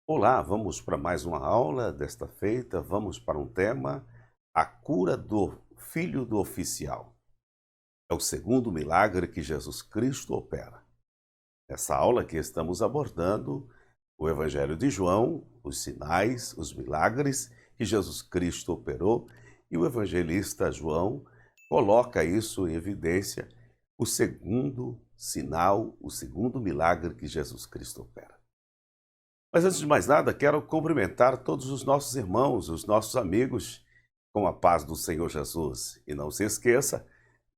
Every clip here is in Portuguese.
Olá, vamos para mais uma aula desta feita. Vamos para um tema: a cura do filho do oficial. É o segundo milagre que Jesus Cristo opera. Nessa aula que estamos abordando o Evangelho de João, os sinais, os milagres que Jesus Cristo operou, e o evangelista João coloca isso em evidência, o segundo sinal, o segundo milagre que Jesus Cristo opera. Mas antes de mais nada, quero cumprimentar todos os nossos irmãos, os nossos amigos, com a paz do Senhor Jesus. E não se esqueça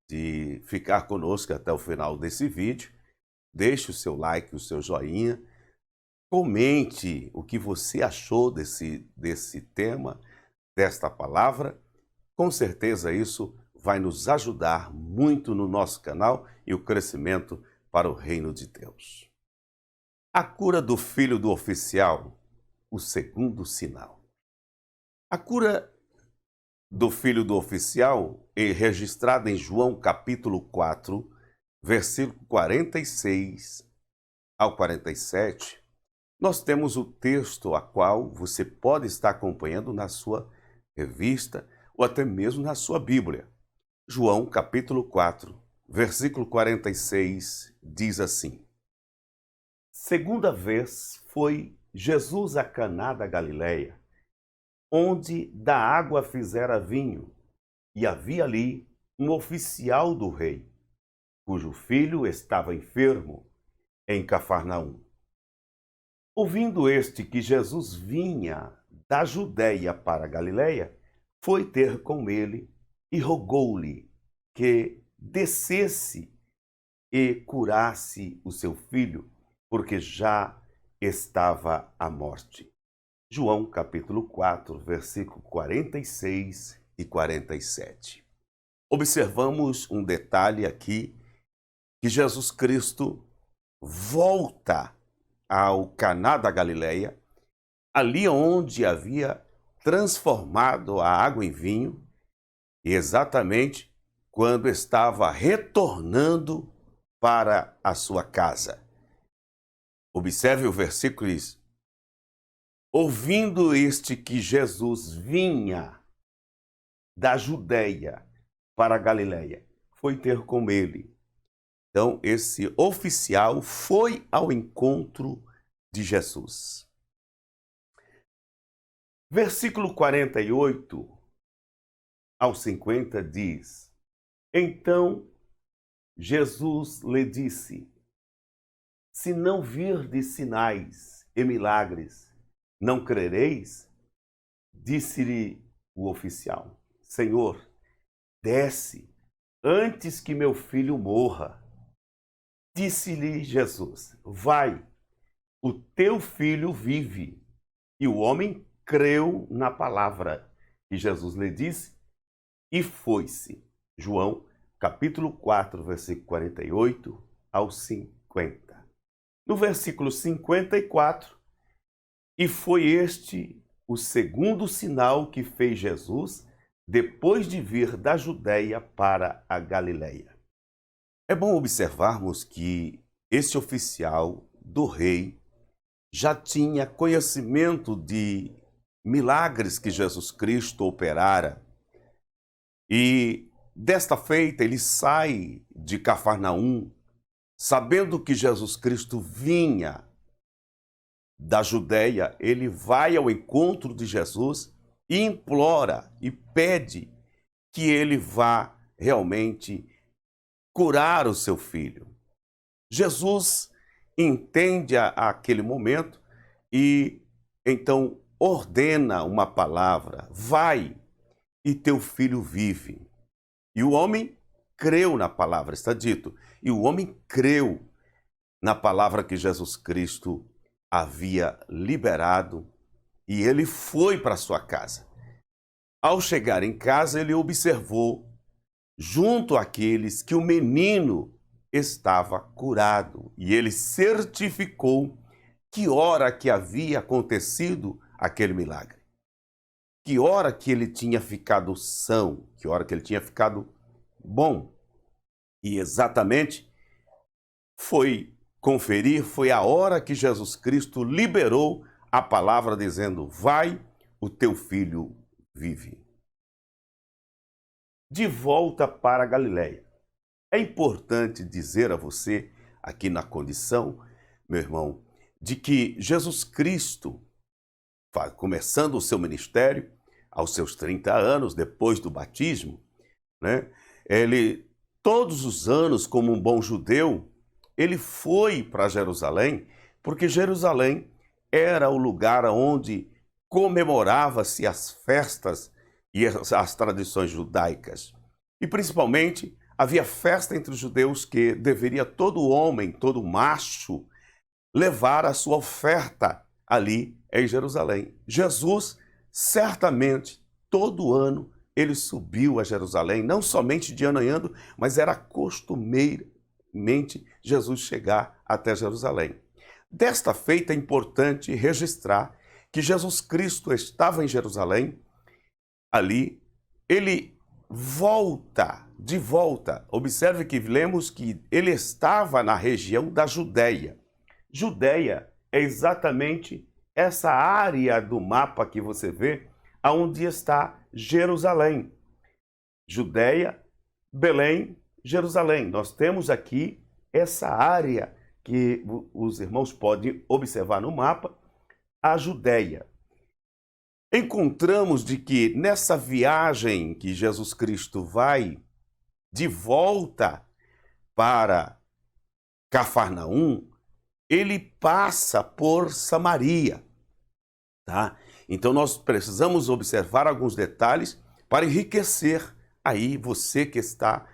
de ficar conosco até o final desse vídeo. Deixe o seu like, o seu joinha. Comente o que você achou desse tema, desta palavra. Com certeza isso vai nos ajudar muito no nosso canal e o crescimento para o reino de Deus. A cura do filho do oficial, o segundo sinal. A cura do filho do oficial é registrada em João capítulo 4, versículo 46 ao 47. Nós temos o texto a qual você pode estar acompanhando na sua revista ou até mesmo na sua Bíblia. João capítulo 4, versículo 46 diz assim: Segunda vez foi Jesus a Caná da Galileia, onde da água fizera vinho, e havia ali um oficial do rei, cujo filho estava enfermo, em Cafarnaum. Ouvindo este que Jesus vinha da Judéia para a Galileia, foi ter com ele e rogou-lhe que descesse e curasse o seu filho, porque já estava à morte. João capítulo 4, versículo 46 e 47. Observamos um detalhe aqui, que Jesus Cristo volta ao Caná da Galileia, ali onde havia transformado a água em vinho, e exatamente quando estava retornando para a sua casa. Observe o versículo diz: ouvindo este que Jesus vinha da Judéia para a Galileia, foi ter com ele. Então, esse oficial foi ao encontro de Jesus. Versículo 48 ao 50 diz: Então Jesus lhe disse: se não virdes sinais e milagres, não crereis? Disse-lhe o oficial: Senhor, desce, antes que meu filho morra. Disse-lhe Jesus: vai, o teu filho vive. E o homem creu na palavra que Jesus lhe disse e foi-se. João, capítulo 4, versículo 48 ao 50. No versículo 54, e foi este o segundo sinal que fez Jesus depois de vir da Judéia para a Galileia. É bom observarmos que esse oficial do rei já tinha conhecimento de milagres que Jesus Cristo operara. E desta feita ele sai de Cafarnaum, sabendo que Jesus Cristo vinha da Judéia. Ele vai ao encontro de Jesus e implora e pede que ele vá realmente curar o seu filho. Jesus entende aquele momento e então ordena uma palavra: vai, e teu filho vive. E o homem creu na palavra, está dito, e o homem creu na palavra que Jesus Cristo havia liberado, e ele foi para sua casa. Ao chegar em casa, ele observou, junto àqueles, que o menino estava curado, e ele certificou que hora que havia acontecido aquele milagre, que hora que ele tinha ficado são, que hora que ele tinha ficado bom. E exatamente foi a hora que Jesus Cristo liberou a palavra dizendo: vai, o teu filho vive. De volta para a Galileia. É importante dizer a você, aqui na condição, meu irmão, de que Jesus Cristo, começando o seu ministério, aos seus 30 anos, depois do batismo, né, ele, todos os anos, como um bom judeu, ele foi para Jerusalém, porque Jerusalém era o lugar onde comemorava-se as festas e as tradições judaicas. E principalmente, havia festa entre os judeus que deveria todo homem, todo macho, levar a sua oferta ali em Jerusalém. Jesus, certamente, todo ano, ele subiu a Jerusalém, não somente de ano em ano, mas era costumeiramente Jesus chegar até Jerusalém. Desta feita é importante registrar que Jesus Cristo estava em Jerusalém, ali, ele de volta. Observe que lemos que ele estava na região da Judéia. Judéia é exatamente essa área do mapa que você vê, aonde está Jerusalém. Judéia, Belém, Jerusalém. Nós temos aqui essa área que os irmãos podem observar no mapa, a Judéia. Encontramos de que nessa viagem que Jesus Cristo vai de volta para Cafarnaum, ele passa por Samaria, tá? Então nós precisamos observar alguns detalhes para enriquecer aí você que está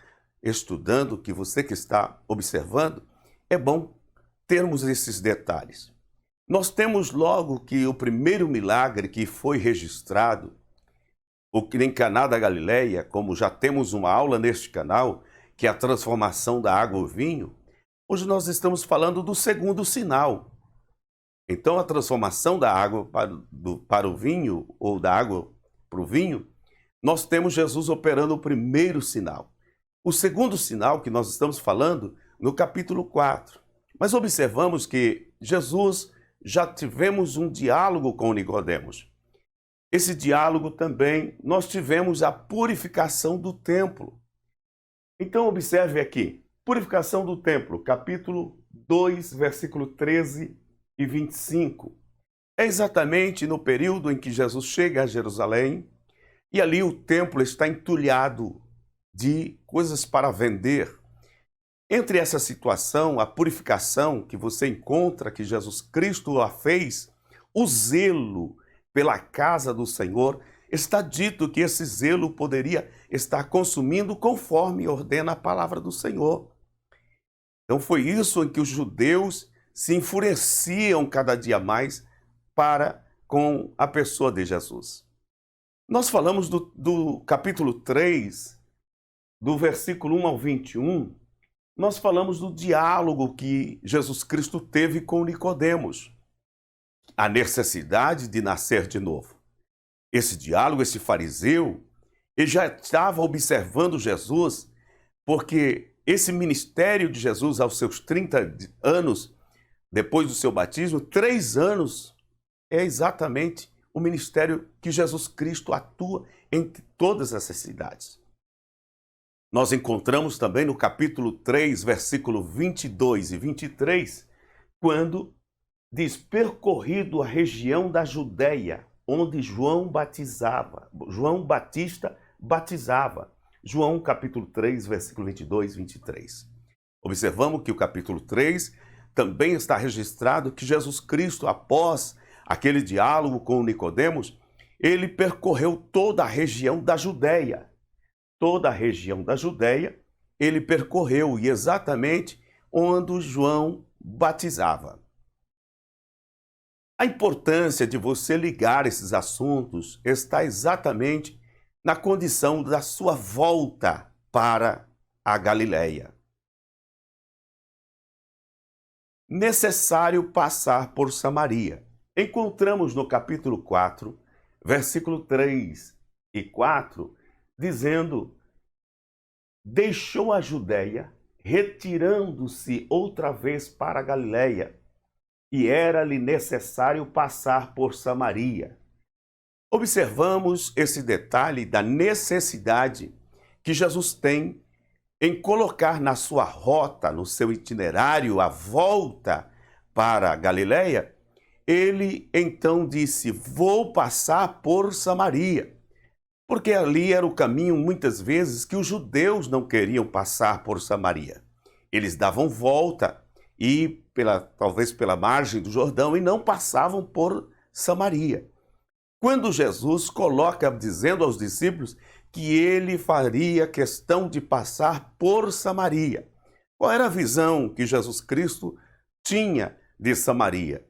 estudando, que você que está observando. É bom termos esses detalhes. Nós temos logo que o primeiro milagre que foi registrado, o que em Caná da Galileia, como já temos uma aula neste canal, que é a transformação da água em vinho, hoje nós estamos falando do segundo sinal. Então a transformação da água para o vinho, ou da água para o vinho, nós temos Jesus operando o primeiro sinal. O segundo sinal que nós estamos falando no capítulo 4. Mas observamos que Jesus já tivemos um diálogo com Nicodemos. Esse diálogo também, nós tivemos a purificação do templo. Então observe aqui, purificação do templo, capítulo 2, versículo 13 e 25. É exatamente no período em que Jesus chega a Jerusalém, e ali o templo está entulhado de coisas para vender. Entre essa situação, a purificação que você encontra, que Jesus Cristo a fez, o zelo pela casa do Senhor, está dito que esse zelo poderia estar consumindo conforme ordena a palavra do Senhor. Então foi isso em que os judeus se enfureciam cada dia mais para com a pessoa de Jesus. Nós falamos do capítulo 3, do versículo 1 ao 21, nós falamos do diálogo que Jesus Cristo teve com Nicodemos, a necessidade de nascer de novo. Esse diálogo, esse fariseu, ele já estava observando Jesus, porque esse ministério de Jesus aos seus 30 anos, depois do seu batismo, 3 anos, é exatamente o ministério que Jesus Cristo atua em todas essas cidades. Nós encontramos também no capítulo 3, versículo 22 e 23, quando diz: percorrido a região da Judéia, onde João Batista batizava. João capítulo 3, versículo 22 e 23. Observamos que o capítulo 3 também está registrado que Jesus Cristo, após aquele diálogo com Nicodemos, ele percorreu toda a região da Judéia. Toda a região da Judéia ele percorreu, e exatamente onde João batizava. A importância de você ligar esses assuntos está exatamente na condição da sua volta para a Galileia. Necessário passar por Samaria. Encontramos no capítulo 4, versículo 3 e 4, dizendo: deixou a Judéia, retirando-se outra vez para a Galileia, e era-lhe necessário passar por Samaria. Observamos esse detalhe da necessidade que Jesus tem em colocar na sua rota, no seu itinerário, a volta para a Galileia. Ele então disse: vou passar por Samaria, porque ali era o caminho muitas vezes que os judeus não queriam passar por Samaria. Eles davam volta e talvez pela margem do Jordão e não passavam por Samaria. Quando Jesus coloca dizendo aos discípulos que ele faria questão de passar por Samaria. Qual era a visão que Jesus Cristo tinha de Samaria?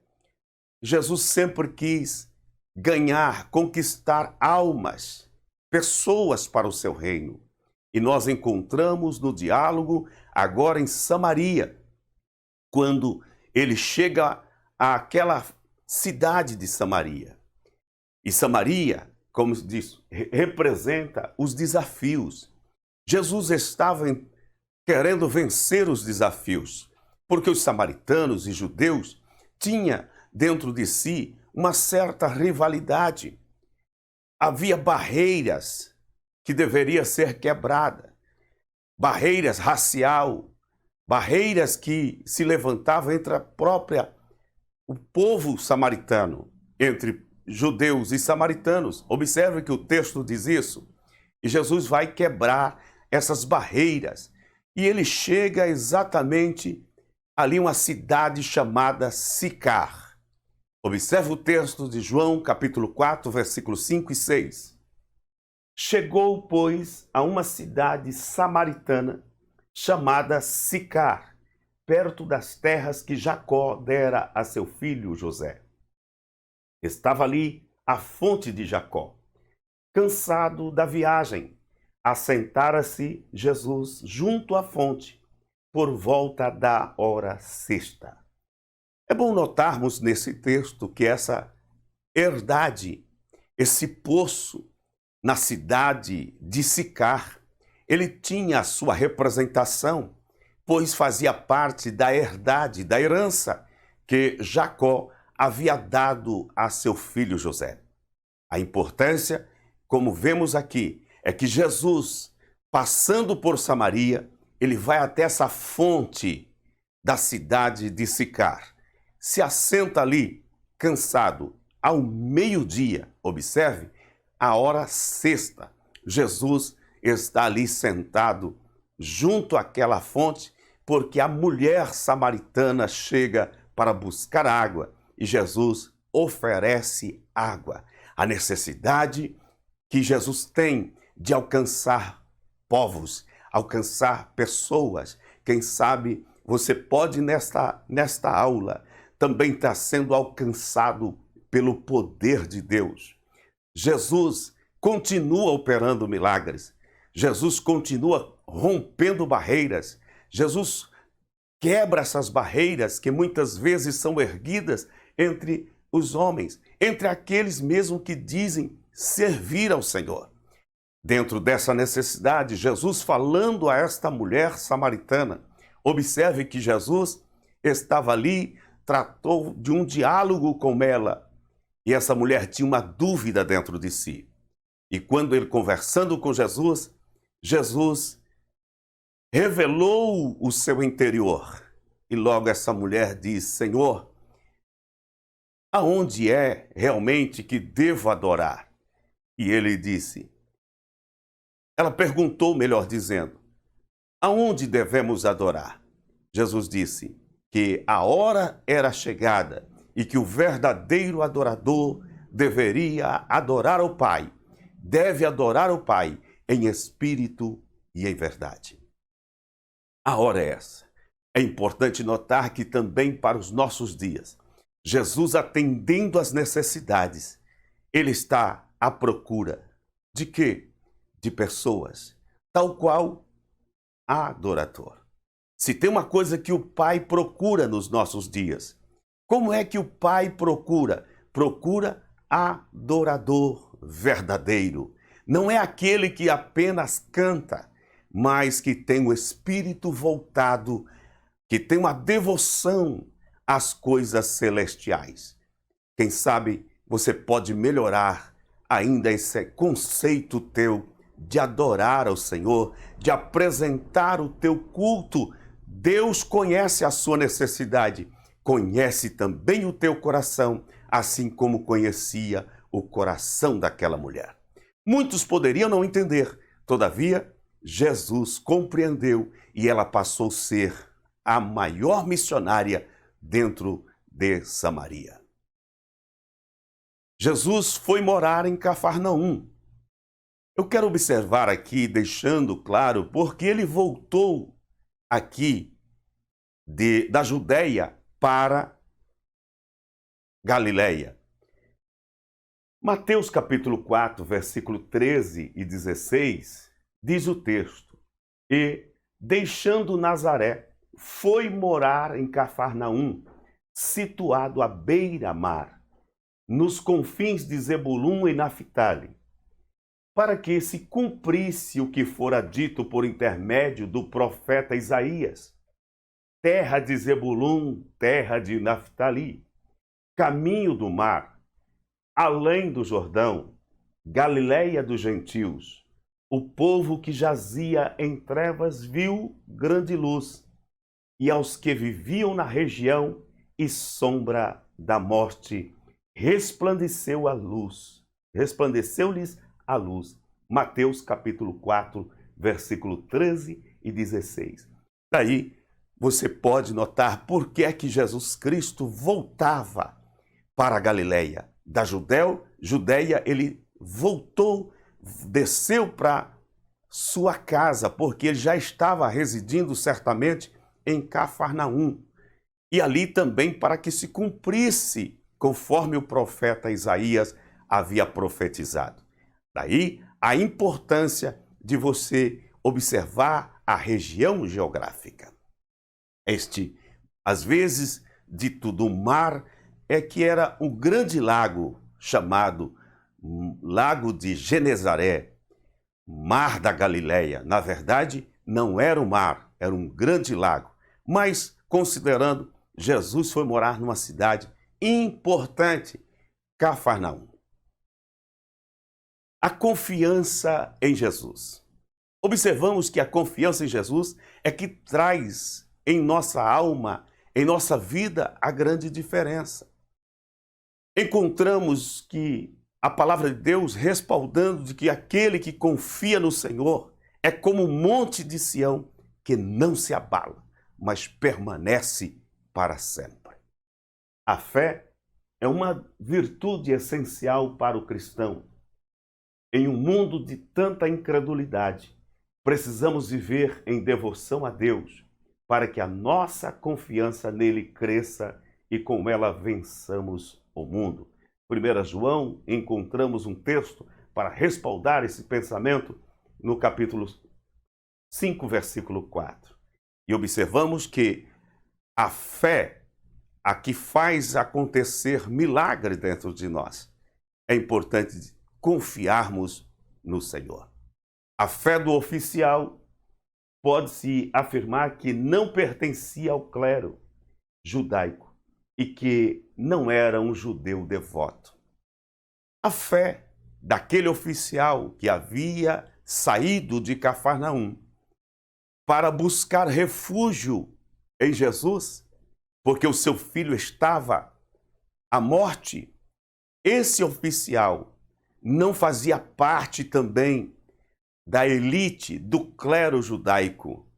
Jesus sempre quis ganhar, conquistar almas, pessoas para o seu reino. E nós encontramos no diálogo agora em Samaria, quando ele chega àquela cidade de Samaria. E Samaria, como diz, representa os desafios. Jesus estava querendo vencer os desafios, porque os samaritanos e judeus tinham dentro de si uma certa rivalidade. Havia barreiras que deveriam ser quebradas, barreiras racial, barreiras que se levantavam entre o povo samaritano, entre judeus e samaritanos. Observe que o texto diz isso. E Jesus vai quebrar essas barreiras. E ele chega exatamente ali uma cidade chamada Sicar. Observe o texto de João, capítulo 4, versículos 5 e 6. Chegou, pois, a uma cidade samaritana chamada Sicar, perto das terras que Jacó dera a seu filho José. Estava ali a fonte de Jacó. Cansado da viagem, assentara-se Jesus junto à fonte, por volta da hora sexta. É bom notarmos nesse texto que essa herdade, esse poço na cidade de Sicar, ele tinha a sua representação, pois fazia parte da herdade, da herança que Jacó havia dado a seu filho José. A importância, como vemos aqui, é que Jesus, passando por Samaria, ele vai até essa fonte da cidade de Sicar. Se assenta ali, cansado, ao meio-dia. Observe, a hora sexta. Jesus está ali sentado junto àquela fonte, porque a mulher samaritana chega para buscar água. E Jesus oferece água. A necessidade que Jesus tem de alcançar povos, alcançar pessoas. Quem sabe você pode nesta aula também estar sendo alcançado pelo poder de Deus. Jesus continua operando milagres. Jesus continua rompendo barreiras. Jesus quebra essas barreiras que muitas vezes são erguidas entre os homens, entre aqueles mesmo que dizem servir ao Senhor. Dentro dessa necessidade, Jesus falando a esta mulher samaritana, observe que Jesus estava ali, tratou de um diálogo com ela, e essa mulher tinha uma dúvida dentro de si. E quando ele conversando com Jesus, Jesus revelou o seu interior. E logo essa mulher diz: Senhor, aonde é realmente que devo adorar? E ele disse, ela perguntou, melhor dizendo, aonde devemos adorar? Jesus disse que a hora era chegada e que o verdadeiro adorador deveria adorar o Pai, deve adorar o Pai em espírito e em verdade. A hora é essa. É importante notar que também para os nossos dias, Jesus atendendo às necessidades, ele está à procura de quê? De pessoas, tal qual adorador. Se tem uma coisa que o Pai procura nos nossos dias, como é que o Pai procura? Procura adorador verdadeiro. Não é aquele que apenas canta, mas que tem o espírito voltado, que tem uma devoção as coisas celestiais. Quem sabe você pode melhorar ainda esse conceito teu de adorar ao Senhor, de apresentar o teu culto. Deus conhece a sua necessidade, conhece também o teu coração, assim como conhecia o coração daquela mulher. Muitos poderiam não entender, todavia, Jesus compreendeu e ela passou a ser a maior missionária dentro de Samaria. Jesus foi morar em Cafarnaum. Eu quero observar aqui, deixando claro, porque ele voltou aqui da Judéia para Galiléia. Mateus capítulo 4, versículo 13 e 16, diz o texto: E, deixando Nazaré, foi morar em Cafarnaum, situado à beira-mar, nos confins de Zebulum e Naphtali, para que se cumprisse o que fora dito por intermédio do profeta Isaías: terra de Zebulum, terra de Naphtali, caminho do mar, além do Jordão, Galiléia dos gentios. O povo que jazia em trevas viu grande luz, e aos que viviam na região e sombra da morte, resplandeceu a luz. Resplandeceu-lhes a luz. Mateus capítulo 4, versículo 13 e 16. Daí você pode notar por que é que Jesus Cristo voltava para a Galiléia. Da Judéia, ele voltou, desceu para sua casa, porque ele já estava residindo certamente em Cafarnaum. E ali também para que se cumprisse, conforme o profeta Isaías havia profetizado. Daí a importância de você observar a região geográfica. Às vezes, dito do mar, é que era um grande lago chamado Lago de Genezaré, Mar da Galileia. Na verdade, não era um mar, era um grande lago. Mas, considerando, Jesus foi morar numa cidade importante, Cafarnaum. A confiança em Jesus. Observamos que a confiança em Jesus é que traz em nossa alma, em nossa vida, a grande diferença. Encontramos que a palavra de Deus respaldando de que aquele que confia no Senhor é como um monte de Sião que não se abala, mas permanece para sempre. A fé é uma virtude essencial para o cristão. Em um mundo de tanta incredulidade, precisamos viver em devoção a Deus para que a nossa confiança nele cresça e com ela vençamos o mundo. 1 João, encontramos um texto para respaldar esse pensamento no capítulo 5, versículo 4. E observamos que a fé, a que faz acontecer milagre dentro de nós, é importante confiarmos no Senhor. A fé do oficial pode-se afirmar que não pertencia ao clero judaico e que não era um judeu devoto. A fé daquele oficial que havia saído de Cafarnaum para buscar refúgio em Jesus, porque o seu filho estava à morte, esse oficial não fazia parte também da elite do clero judaico.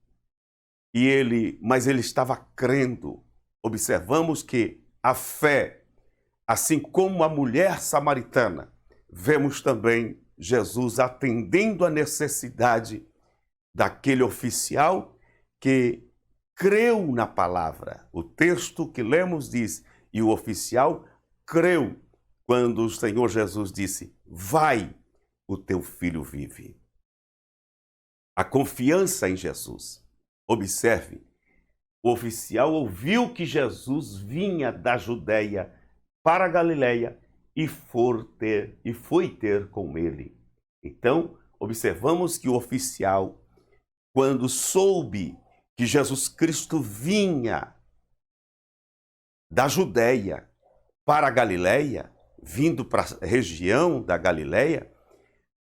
Mas ele estava crendo. Observamos que a fé, assim como a mulher samaritana, vemos também Jesus atendendo a necessidade daquele oficial que creu na palavra. O texto que lemos diz: e o oficial creu quando o Senhor Jesus disse: vai, o teu filho vive. A confiança em Jesus. Observe, o oficial ouviu que Jesus vinha da Judéia para a Galiléia e foi ter com ele. Então, observamos que o oficial, quando soube que Jesus Cristo vinha da Judéia para a Galiléia, vindo para a região da Galiléia,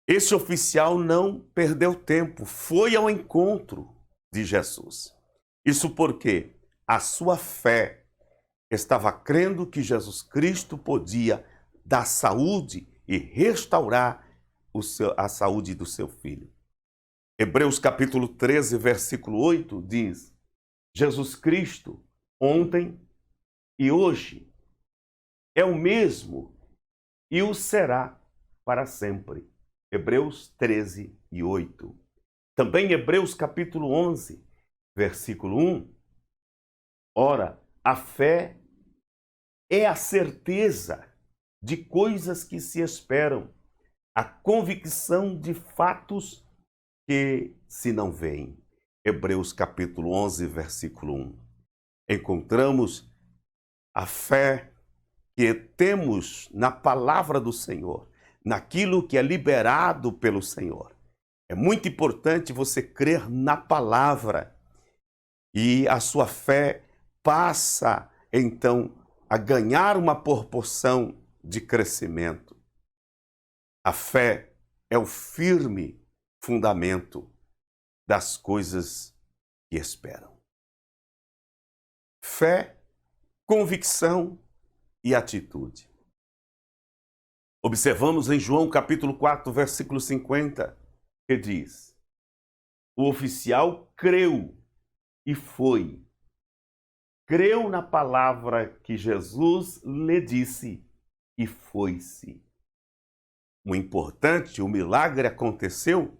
esse oficial não perdeu tempo, foi ao encontro de Jesus. Isso porque a sua fé estava crendo que Jesus Cristo podia dar saúde e restaurar a saúde do seu filho. Hebreus capítulo 13, versículo 8 diz: Jesus Cristo, ontem e hoje, é o mesmo e o será para sempre. Hebreus 13 e 8. Também Hebreus capítulo 11, versículo 1. Ora, a fé é a certeza de coisas que se esperam, a convicção de fatos que se não veem. Hebreus capítulo 11, versículo 1. Encontramos a fé que temos na palavra do Senhor, naquilo que é liberado pelo Senhor. É muito importante você crer na palavra e a sua fé passa, então, a ganhar uma proporção de crescimento. A fé é o firme fundamento das coisas que esperam. Fé, convicção e atitude. Observamos em João capítulo 4, versículo 50, que diz: o oficial creu e foi. Creu na palavra que Jesus lhe disse e foi-se. O importante, o milagre aconteceu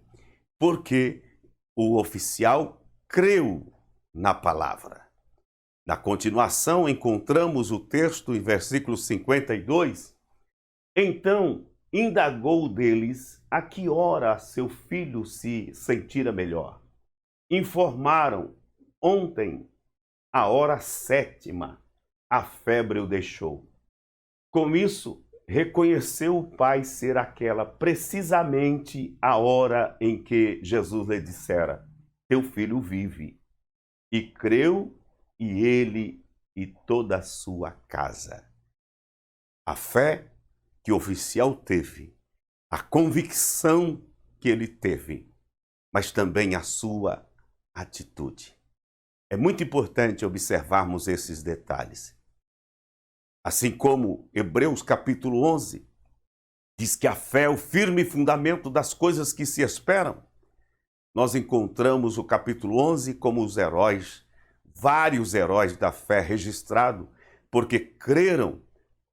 porque o oficial creu na palavra. Na continuação, encontramos o texto em versículo 52. Então, indagou deles a que hora seu filho se sentira melhor. Informaram: ontem, a hora 7ª, a febre o deixou. Com isso, reconheceu o pai ser aquela precisamente a hora em que Jesus lhe dissera: teu filho vive. E creu, e ele e toda a sua casa. A fé que o oficial teve, a convicção que ele teve, mas também a sua atitude. É muito importante observarmos esses detalhes. Assim como Hebreus capítulo 11 diz que a fé é o firme fundamento das coisas que se esperam, nós encontramos o capítulo 11 como os heróis, vários heróis da fé registrados, porque creram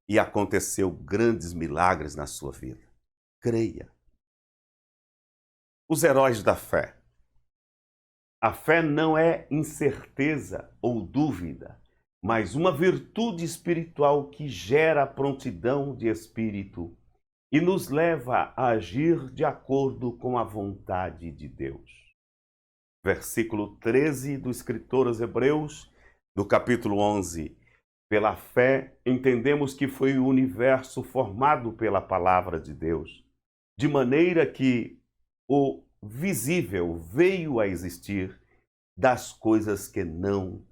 e aconteceu grandes milagres na sua vida. Creia. Os heróis da fé. A fé não é incerteza ou dúvida, mas uma virtude espiritual que gera prontidão de espírito e nos leva a agir de acordo com a vontade de Deus. Versículo 13 do escritor aos Hebreus, do capítulo 11. Pela fé, entendemos que foi o universo formado pela palavra de Deus, de maneira que o visível veio a existir das coisas que não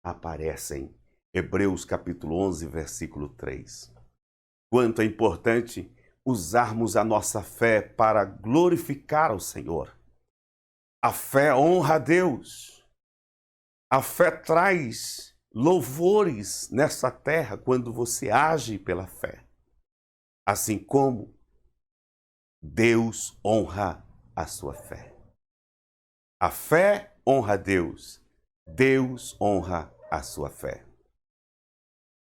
aparecem. Hebreus capítulo 11, versículo 3. Quanto é importante usarmos a nossa fé para glorificar o Senhor. A fé honra a Deus. A fé traz louvores nessa terra quando você age pela fé. Assim como Deus honra a sua fé. A fé honra a Deus. Deus honra a sua fé.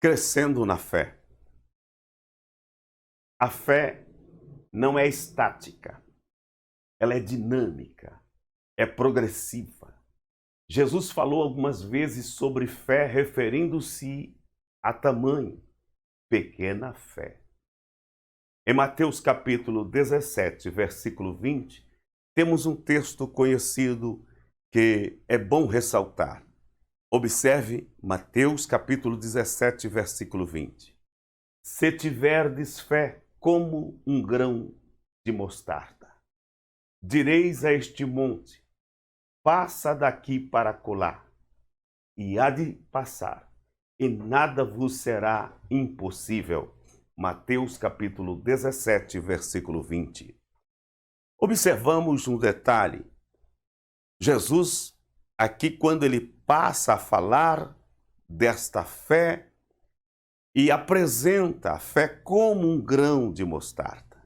Crescendo na fé. A fé não é estática. Ela é dinâmica. É progressiva. Jesus falou algumas vezes sobre fé, referindo-se a tamanho, pequena fé. Em Mateus capítulo 17, versículo 20, temos um texto conhecido que é bom ressaltar. Observe Mateus capítulo 17, versículo 20. Se tiverdes fé como um grão de mostarda, direis a este monte: passa daqui para acolá, e há de passar, e nada vos será impossível. Mateus capítulo 17, versículo 20. Observamos um detalhe. Jesus, aqui quando ele passa a falar desta fé e apresenta a fé como um grão de mostarda.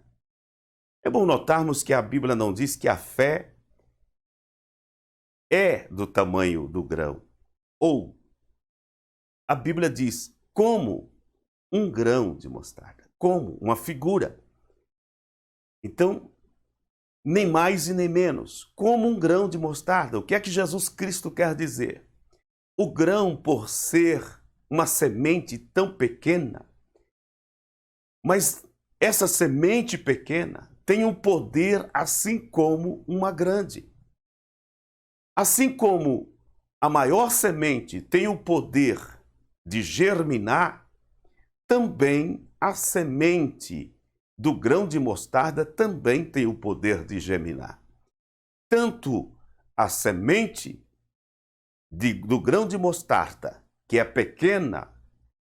É bom notarmos que a Bíblia não diz que a fé é do tamanho do grão, ou a Bíblia diz como um grão de mostarda, como uma figura. Então, nem mais e nem menos, como um grão de mostarda. O que é que Jesus Cristo quer dizer? O grão, por ser uma semente tão pequena, mas essa semente pequena tem um poder assim como uma grande. Assim como a maior semente tem o poder de germinar, também a semente do grão de mostarda também tem o poder de germinar. Tanto a semente do grão de mostarda, que é pequena,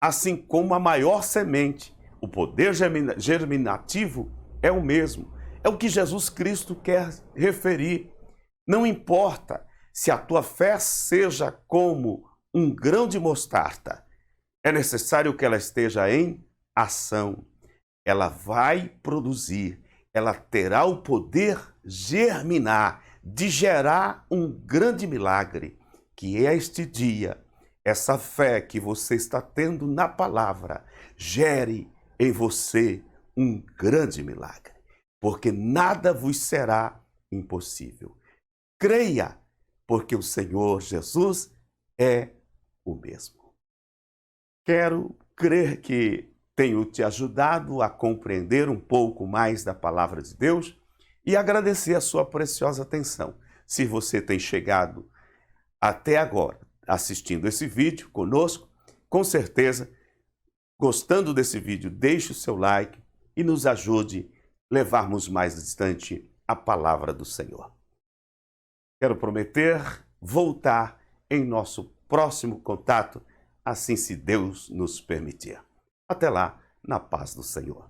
assim como a maior semente, o poder germinativo é o mesmo. É o que Jesus Cristo quer referir. Não importa se a tua fé seja como um grão de mostarda, é necessário que ela esteja em ação. Ela vai produzir, ela terá o poder germinar, de gerar um grande milagre, que é este dia, essa fé que você está tendo na palavra, gere em você um grande milagre, porque nada vos será impossível. Creia, porque o Senhor Jesus é o mesmo. Quero crer que tenho te ajudado a compreender um pouco mais da palavra de Deus e agradecer a sua preciosa atenção. Se você tem chegado até agora assistindo esse vídeo conosco, com certeza, gostando desse vídeo, deixe o seu like e nos ajude a levarmos mais distante a palavra do Senhor. Quero prometer voltar em nosso próximo contato, assim se Deus nos permitir. Até lá, na paz do Senhor.